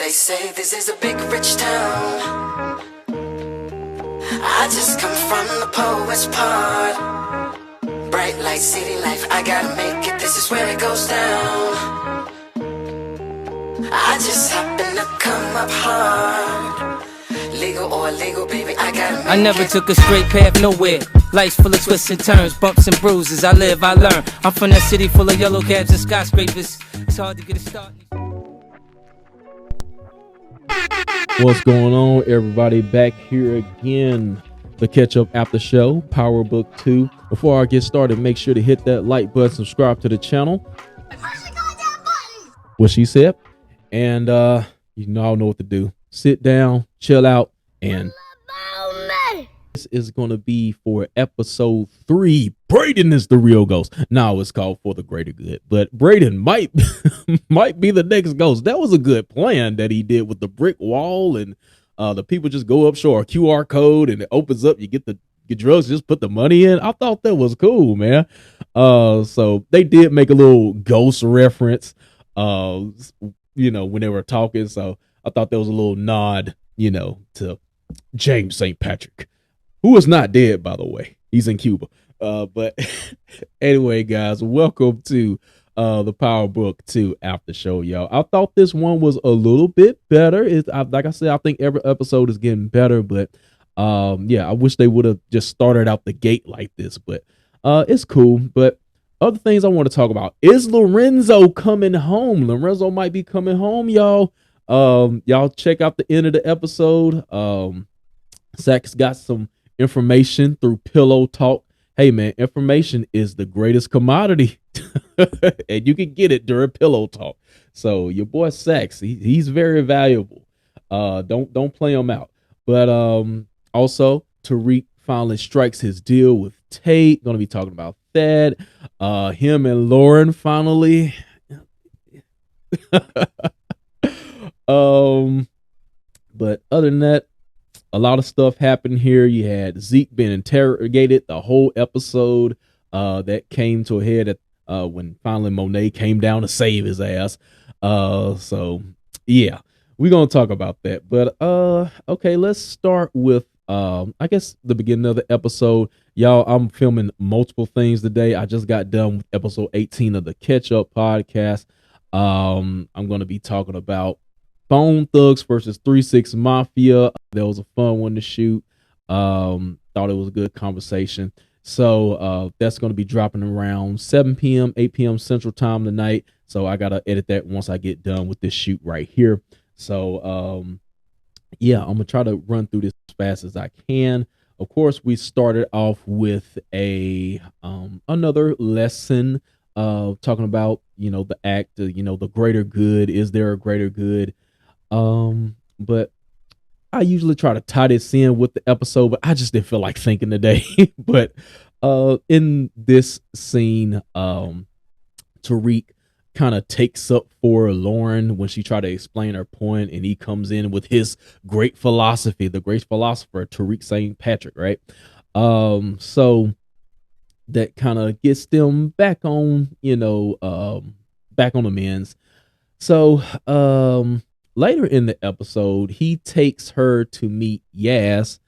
They say this is a big rich town. I just come from the poet's part. Bright light, city life, I gotta make it, this is where it goes down. I just happen to come up hard. Legal or illegal, baby, I gotta make it. I never took a straight path nowhere. Life's full of twists and turns, bumps and bruises. I live, I learn. I'm from that city full of yellow cabs and skyscrapers. It's hard to get a start. What's going on, everybody? Back here again, the Catch Up Aftershow, Power Book 2. Before I get started, make sure to hit that like button, subscribe to the channel. What she said. And you all know what to do. Sit down, chill out, and this is going to be for episode 3. Braden is the real ghost. Now it's called For the Greater Good, but Braden might be the next ghost. That was a good plan that he did with the brick wall, and the people just go up, show a QR code, and it opens up. You get drugs, just put the money in. I thought that was cool, man. So they did make a little ghost reference, when they were talking. So I thought that was a little nod, to James St. Patrick, who is not dead, by the way. He's in Cuba. But anyway, guys, welcome to the Power Book 2 After Show, y'all. I thought this one was a little bit better. Like I said, I think every episode is getting better, but I wish they would have just started out the gate like this, but it's cool. But other things I want to talk about is Lorenzo coming home. Lorenzo might be coming home, y'all. Y'all check out the end of the episode. Zach's got some information through Pillow Talk. Hey man, information is the greatest commodity, and you can get it during Pillow Talk. So your boy Sax, he's very valuable. Don't play him out. But also Tariq finally strikes his deal with Tate. Gonna be talking about that. Him and Lauren finally. But other than that, a lot of stuff happened here. You had Zeke being interrogated the whole episode. That came to a head at when finally Monet came down to save his ass. So yeah, we're gonna talk about that. But okay, let's start with I guess the beginning of the episode. Y'all, I'm filming multiple things today. I just got done with episode 18 of the Catch Up podcast. I'm gonna be talking about Bone Thugs versus 3-6 Mafia. That was a fun one to shoot. Thought it was a good conversation. So that's going to be dropping around 7 p.m., 8 p.m. Central Time tonight. So I got to edit that once I get done with this shoot right here. So, I'm going to try to run through this as fast as I can. Of course, we started off with another lesson talking about, the act, the greater good. Is there a greater good? But I usually try to tie this in with the episode, but I just didn't feel like thinking today. But in this scene, Tariq kind of takes up for Lauren when she tried to explain her point, and he comes in with his great philosophy, the great philosopher Tariq St. Patrick, right? So that kind of gets them back on, back on the men's. So later in the episode, he takes her to meet Yaz,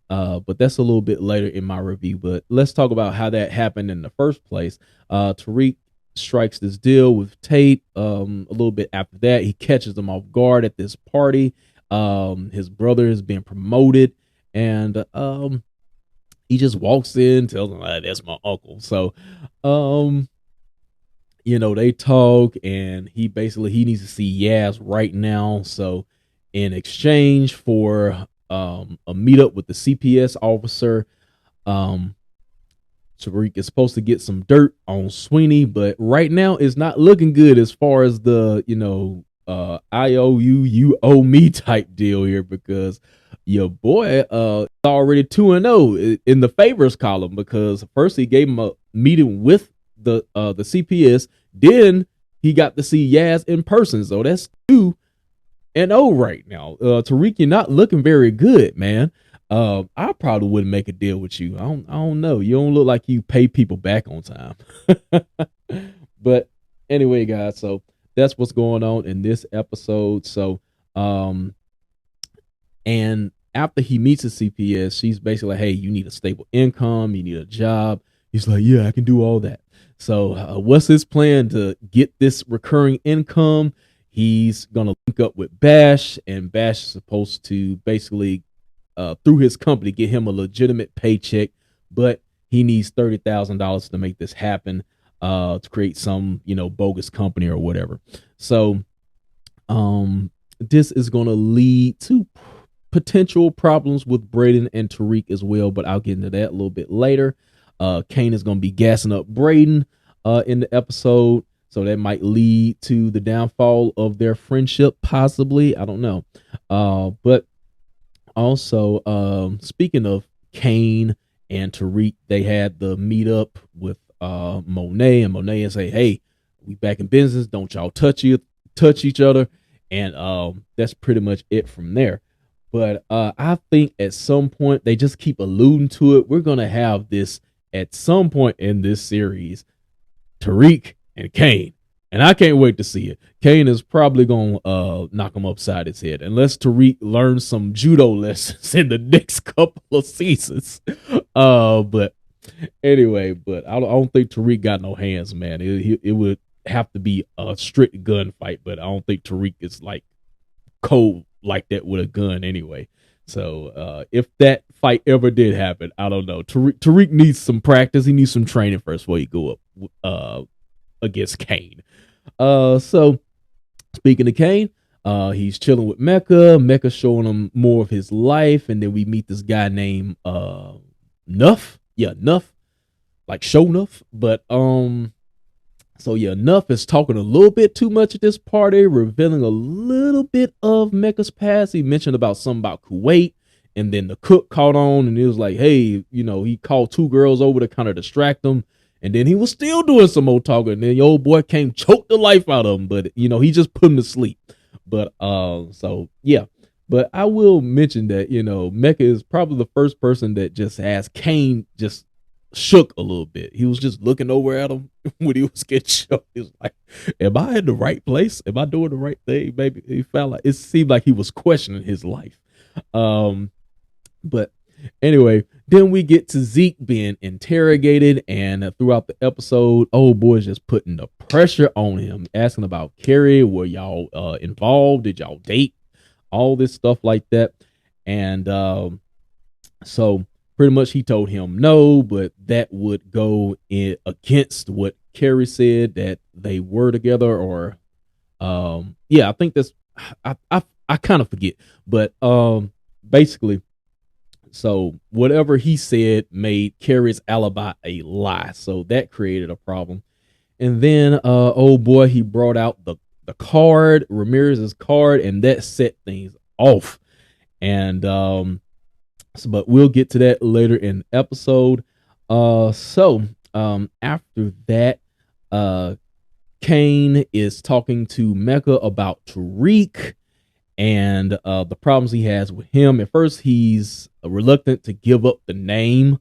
but that's a little bit later in my review. But let's talk about how that happened in the first place. Tariq strikes this deal with Tate. A little bit after that, he catches them off guard at this party. His brother is being promoted, and he just walks in, tells him, that's my uncle. So, they talk, and he needs to see Yaz right now. So in exchange for a meetup with the CPS officer, Tariq is supposed to get some dirt on Sweeney, but right now it's not looking good as far as the, I owe you, you owe me type deal here, because your boy already 2-0 in the favors column, because first he gave him a meeting with the CPS, then he got to see Yaz in person. So that's 2-0 right now. Tariq, you're not looking very good, man. I probably wouldn't make a deal with you. I don't know. You don't look like you pay people back on time. But anyway, guys, so that's what's going on in this episode. So Um, and after he meets a CPS, she's basically like, hey, you need a stable income, you need a job. He's like, yeah, I can do all that. So what's his plan to get this recurring income? He's going to link up with Bash, and Bash is supposed to basically, through his company, get him a legitimate paycheck, but he needs $30,000 to make this happen, to create some, bogus company or whatever. So this is going to lead to potential problems with Braden and Tariq as well, but I'll get into that a little bit later. Kane is going to be gassing up Braden in the episode, so that might lead to the downfall of their friendship, possibly. I don't know. But also, speaking of Kane and Tariq, they had the meetup with Monet, and Monet say, hey, we back in business. Don't y'all touch each other. And that's pretty much it from there. But I think at some point, they just keep alluding to it. We're going to have this at some point in this series, Tariq and Kane. And I can't wait to see it. Kane is probably going to knock him upside his head, unless Tariq learns some judo lessons in the next couple of seasons. But anyway, I don't think Tariq got no hands, man. It would have to be a strict gunfight, but I don't think Tariq is like cold like that with a gun anyway. So if that fight ever did happen, I don't know. Tariq needs some practice. He needs some training first before he go up against Kane. So speaking of Kane, he's chilling with Mecca. Mecca showing him more of his life, and then we meet this guy named Nuff. Yeah, Nuff, like Show Nuff. But so yeah, Nuff is talking a little bit too much at this party, revealing a little bit of Mecca's past. He mentioned about something about Kuwait, and then the cook caught on, and he was like, hey, he called two girls over to kind of distract them. And then he was still doing some more talking. And then the old boy came, choked the life out of him. But, he just put him to sleep. But, so, yeah. But I will mention that, Mecca is probably the first person that just has Kane just shook a little bit. He was just looking over at him when he was getting shook. He was like, am I in the right place? Am I doing the right thing? Maybe he felt like, it seemed like he was questioning his life. But anyway, then we get to Zeke being interrogated, and throughout the episode, old boy's just putting the pressure on him, asking about Carrie. Were y'all involved? Did y'all date? All this stuff like that. And so pretty much he told him no, but that would go against what Carrie said, that they were together. Or I think that's, I kind of forget, but basically, so whatever he said made Carrie's alibi a lie. So that created a problem. And then old boy, he brought out the card, Ramirez's card, and that set things off. And but we'll get to that later in the episode. So after that, Kane is talking to Mecca about Tariq and the problems he has with him. At first, he's reluctant to give up the name,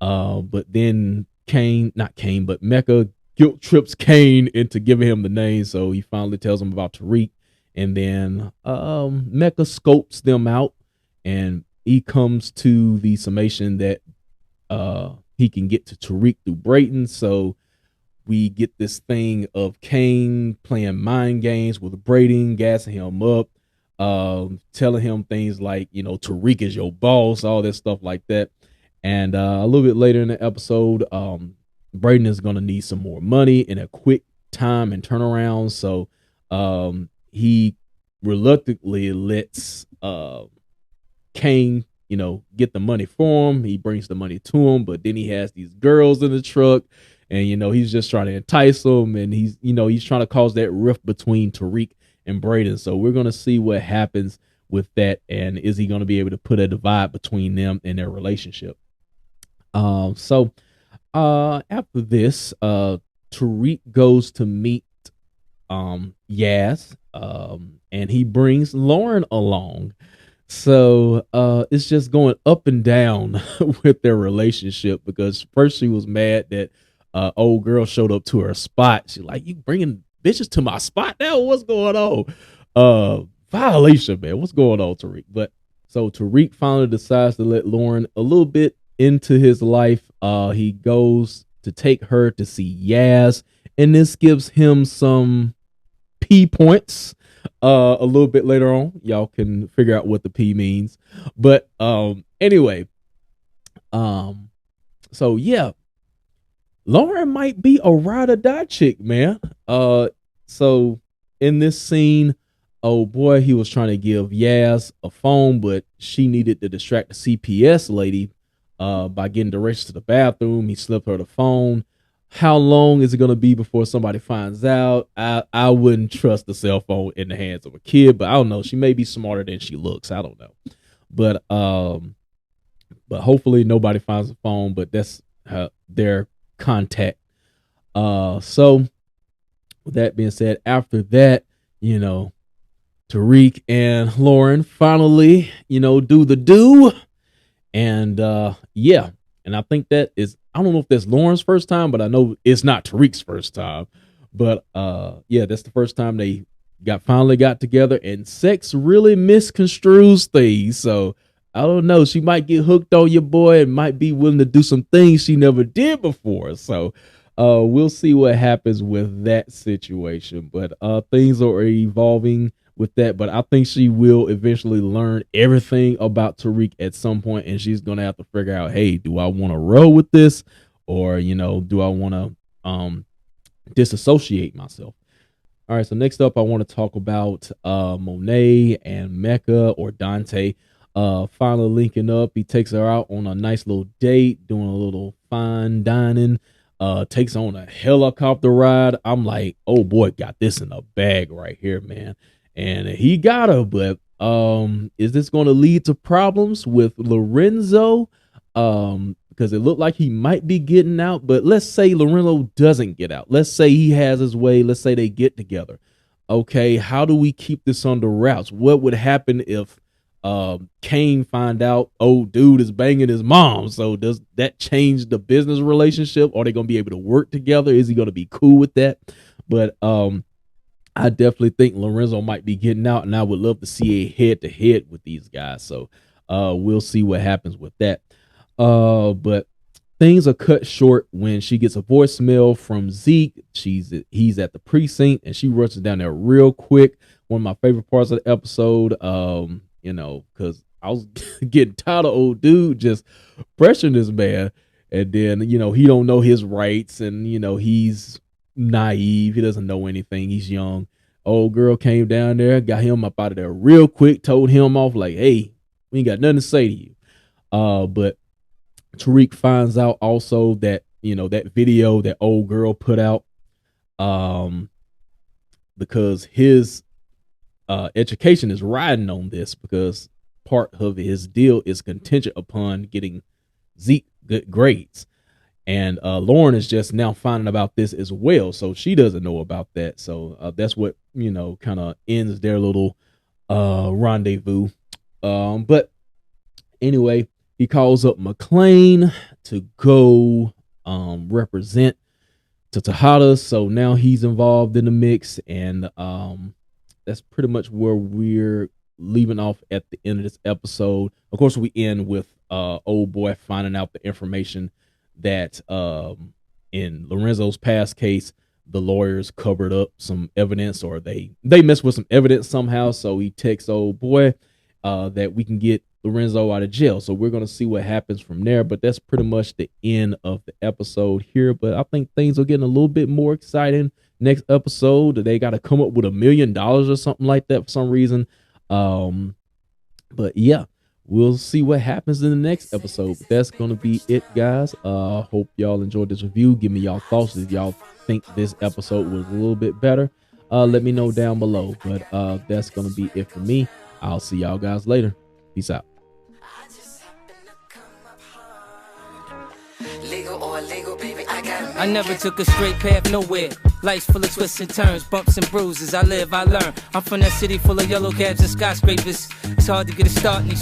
but then Mecca guilt trips Kane into giving him the name, so he finally tells him about Tariq, and then Mecca scopes them out, and he comes to the summation that he can get to Tariq through Brayton. So we get this thing of Kane playing mind games with Brayton, gassing him up, telling him things like, Tariq is your boss, all that stuff like that. And a little bit later in the episode, Brayden is going to need some more money in a quick time and turnaround. So he reluctantly lets Kane, get the money for him. He brings the money to him, but then he has these girls in the truck, and he's just trying to entice them, and he's trying to cause that rift between Tariq and Brayden. So we're gonna see what happens with that, and is he gonna be able to put a divide between them and their relationship? So after this, Tariq goes to meet Yaz, and he brings Lauren along. So it's just going up and down with their relationship, because first she was mad that old girl showed up to her spot. She's like, you bringing bitches to my spot now? What's going on? violation, man. What's going on, Tariq? But so Tariq finally decides to let Lauren a little bit into his life. He goes to take her to see Yaz, and this gives him some P points. A little bit later on, y'all can figure out what the P means. But anyway, so yeah, Lauren might be a ride or die chick, man. So in this scene, oh boy, he was trying to give Yaz a phone, but she needed to distract the CPS lady by getting directions to the bathroom. He slipped her the phone. How long is it going to be before somebody finds out? I wouldn't trust the cell phone in the hands of a kid, but I don't know. She may be smarter than she looks. I don't know. But hopefully nobody finds the phone, but that's their contact. So with that being said, after that, Tariq and Lauren finally, do the do. And yeah. And I think that is, I don't know if that's Lauren's first time, but I know it's not Tariq's first time. But yeah, that's the first time they finally got together, and sex really misconstrues things. So I don't know. She might get hooked on your boy and might be willing to do some things she never did before. So we'll see what happens with that situation. But things are evolving with that. But I think she will eventually learn everything about Tariq at some point, and she's gonna have to figure out, hey, do I want to roll with this, or do I want to disassociate myself? All right, so next up, I want to talk about Monet and Mecca, or Dante, finally linking up. He takes her out on a nice little date, doing a little fine dining, takes on a helicopter ride. I'm like, oh boy, got this in a bag right here, man. And he got her, but is this going to lead to problems with Lorenzo? Because it looked like he might be getting out, but let's say Lorenzo doesn't get out. Let's say he has his way. Let's say they get together. Okay, how do we keep this under wraps? What would happen if Kane find out, oh, dude is banging his mom? So does that change the business relationship? Are they going to be able to work together? Is he going to be cool with that? But I definitely think Lorenzo might be getting out, and I would love to see a head-to-head with these guys. So we'll see what happens with that. But things are cut short when she gets a voicemail from Zeke. He's at the precinct, and she rushes down there real quick. One of my favorite parts of the episode, because I was getting tired of old dude just pressuring this man. And then, he don't know his rights, and, he's naive. He doesn't know anything. He's young. Old girl came down there, got him up out of there real quick, told him off like, hey, we ain't got nothing to say to you. But Tariq finds out also that, that video that old girl put out, because his education is riding on this, because part of his deal is contingent upon getting Zeke good grades. And Lauren is just now finding about this as well, so she doesn't know about that. So that's what, kind of ends their little rendezvous. But anyway, he calls up McLean to go represent to Tejada. So now he's involved in the mix, and that's pretty much where we're leaving off at the end of this episode. Of course, we end with old boy finding out the information that in Lorenzo's past case, the lawyers covered up some evidence, or they messed with some evidence somehow. So he texts old boy that we can get Lorenzo out of jail. So we're going to see what happens from there. But that's pretty much the end of the episode here. But I think things are getting a little bit more exciting. Next episode, they got to come up with $1 million or something like that for some reason. But yeah, we'll see what happens in the next episode. But that's going to be it, guys. Hope y'all enjoyed this review. Give me y'all thoughts if y'all think this episode was a little bit better. Let me know down below. But that's going to be it for me. I'll see y'all guys later. Peace out. I never took a straight path nowhere. Life's full of twists and turns, bumps and bruises. I live, I learn. I'm from that city full of yellow cabs and skyscrapers. It's hard to get a start in these